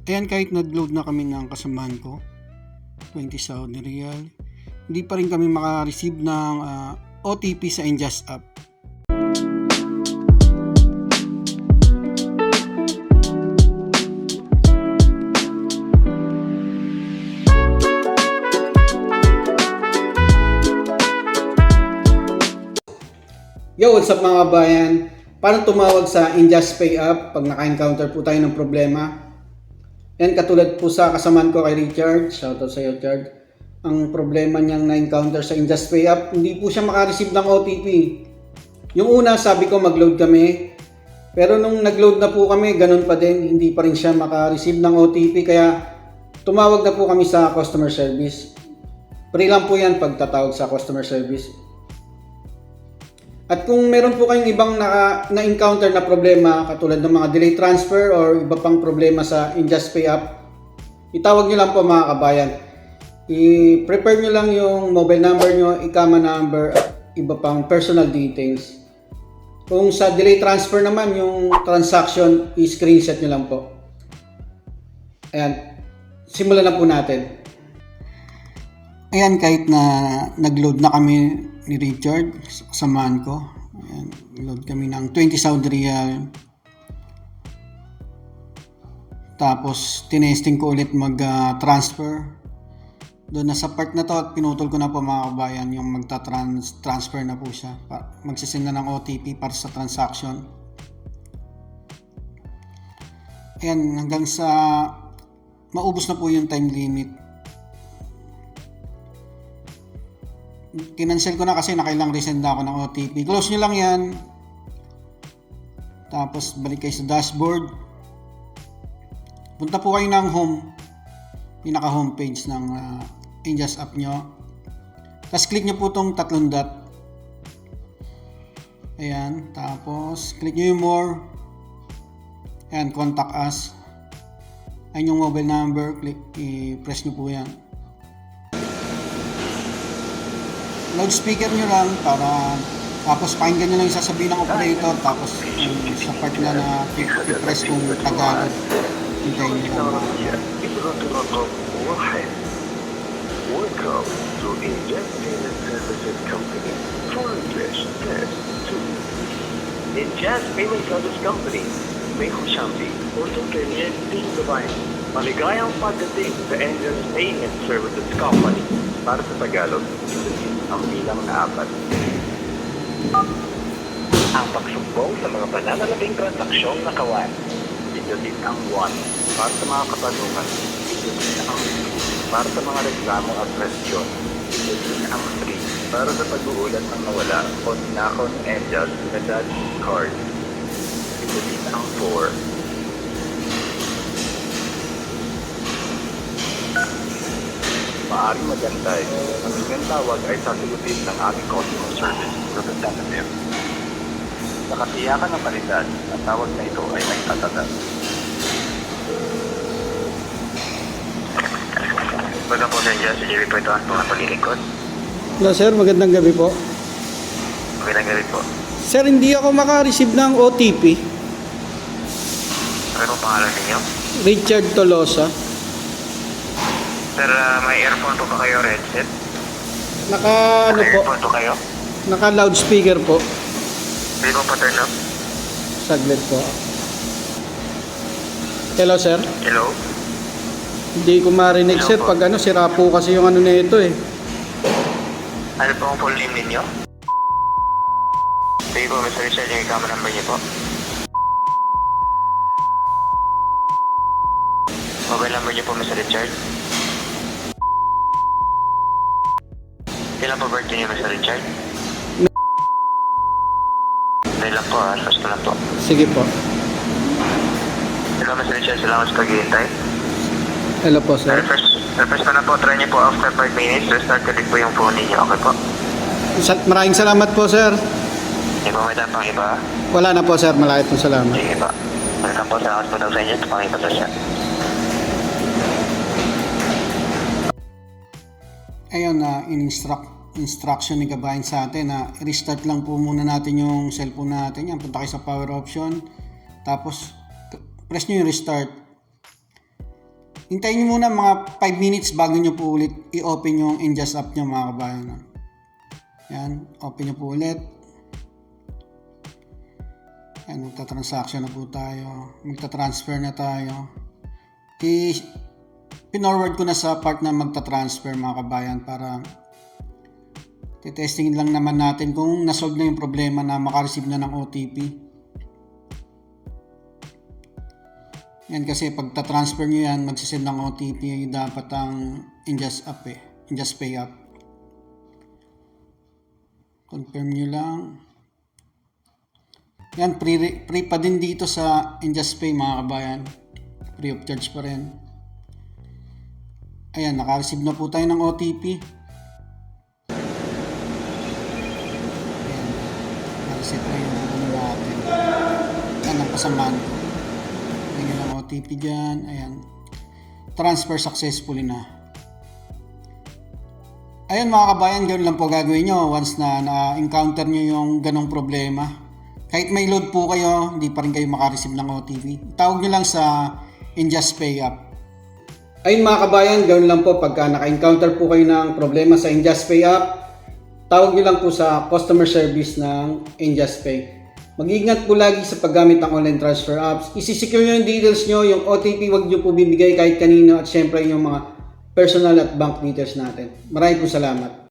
Ayan, kahit nag-load na kami ng kasamahan ko, 20 Saudi Riyal, hindi pa rin kami maka-receive ng OTP sa Enjust app. Yo, what's up mga kabayan? Paano tumawag sa Enjust Pay app pag naka-encounter po tayo ng problema? Yan, katulad po sa kasamaan ko kay Richard. Shoutout sa iyo, Richard. Ang problema niyang na-encounter sa Enjust Pay app, hindi po siya maka-receive ng OTP. Yung una, sabi ko mag-load kami. Pero nung nag-load na po kami, ganun pa din. Hindi pa rin siya maka-receive ng OTP. Kaya tumawag na po kami sa customer service. Free lang po yan pag tatawag sa customer service. At kung meron po kayong ibang na-encounter na problema katulad ng mga delay transfer or iba pang problema sa Enjust Pay app, itawag nyo lang po mga kabayan. I-prepare nyo lang yung mobile number nyo, ikama number at iba pang personal details. Kung sa delay transfer naman, yung transaction, i-screenshot nyo lang po. Ayan, simulan na po natin. Ayan, kahit na nag-load na kami ni Richard, samahan ko. Ayan, load kami ng 20 Saudi Riyal. Tapos, tinesting ko ulit mag-transfer. Doon na sa part na to at pinutol ko na po mga kabayan yung magta-transfer na po siya. Magsisend na ng OTP para sa transaction. Ayan, hanggang sa maubos na po yung time limit. Kinancel ko na kasi nakailang resend na ako ng OTP. Close nyo lang yan. Tapos balik kayo sa dashboard. Punta po kayo ng home. Pinaka homepage ng Enjust app nyo. Tapos click nyo po itong tatlong dot. Ayan. Tapos click nyo yung more. Ayan, contact us. Ayan yung mobile number. I-press nyo po yan. Loudspeaker nyo lang para tapos pakinggan nyo lang yung sasabihin ng operator tapos sa part na i-press kung Tagalog hintayin nyo lang. Welcome to Enjust Payment Services Company. For English, press 2. Enjust Payment Service Company. May Hushambi, Urdu के लिए 3 दबाएं. Maligayang pagdating sa Enjust Payment Services Company. Para sa Tagalog, ang bilang na 4. Ang pagsumbong sa mga pananalabing transaksyon na kawan. Pindutin ang 1. Para sa mga katanungan, pindutin ang 2. Para sa mga reklamo at question, pindutin ang 3. Para sa pag-uulat ng nawala o ninakaw ng Enjust na dodge card, pindutin ang 4. Maaaring magantay. Ang inyong tawag ay sasagutin ng aming customer service representative. Sa katiyakan ng kalidad, ang tawag na ito ay may tatagad. Magandang po sa inyo, si Jerry po ito ang mga palilingkod. Hello sir, magandang gabi po. Magandang gabi po. Sir, hindi ako maka-receive ng OTP. Ano pong pangalan ninyo? Richard Tolosa. Sir, may earphone po ba kayo, headset? Naka ano May po? earphone po kayo? Naka loudspeaker po. Pwede po pa-turn up? Saglit po. Hello sir. Hello? Hindi ko marinig Hello sir po. pag sira po kasi yung ano na ito eh. Ano po ang full name ninyo? Sige po, Mr. Richard, yung ikama number niyo po. Mobile number niyo po, Mr. Richard. Kailan po birthday niyo, Mr. Richard? Dahil lang po, first ko lang po. Sige po. Hello, Mr. Richard, salamat sa paghihintay. Hello po sir. Refresh ko na po, try niyo po after 5 minutes, restart ulit po yung phone niyo, okay po? Maraming salamat po sir. Hindi po may tapang iba. Wala na po sir, malakit po salamat. Sige po. Welcome po, salamat po daw sa inyo, tapang iba siya. Ayun na instruction ni kabayan sa atin na restart lang po muna natin yung cellphone natin. Yan, punta kayo sa power option. Tapos press nyo yung restart. Hintayin nyo muna mga 5 minutes bago nyo po ulit i-open yung Ingest app nyo mga kabayan. Yan, open nyo po ulit. Yan, magta-transaction na po tayo. Magta-transfer na tayo. Pinorward ko na sa part na magta-transfer mga kabayan para titestingin lang naman natin kung nasolve na yung problema na makareceive na ng OTP. Yan kasi pag ta-transfer nyo yan, magsisend ng OTP dapat ang Ingest app Ingest Pay app. Confirm nyo lang. Yan, free pa din dito sa Ingest Pay mga kabayan. Free of charge pa rin. Ayan, naka-receive na po tayo ng OTP. Ayan, na-receive na yung ano natin. Yan, ang kasamaan ko. Ayan ang OTP dyan. Ayan. Transfer successfully na. Ayan mga kabayan, ganoon lang po gagawin nyo once na na-encounter nyo yung ganong problema. Kahit may load po kayo, hindi pa rin kayo makareceive ng OTP. Tawag nyo lang sa Ingest Pay app. Ayun mga kabayan, ganoon lang po pagka naka-encounter po kayo ng problema sa Ingest Pay app, tawag nyo lang po sa customer service ng Ingest Pay. Mag-ingat po lagi sa paggamit ng online transfer apps. Isi-secure nyo yung details nyo, yung OTP wag nyo po bibigay kahit kanino at syempre yung mga personal at bank details natin. Maraming po salamat.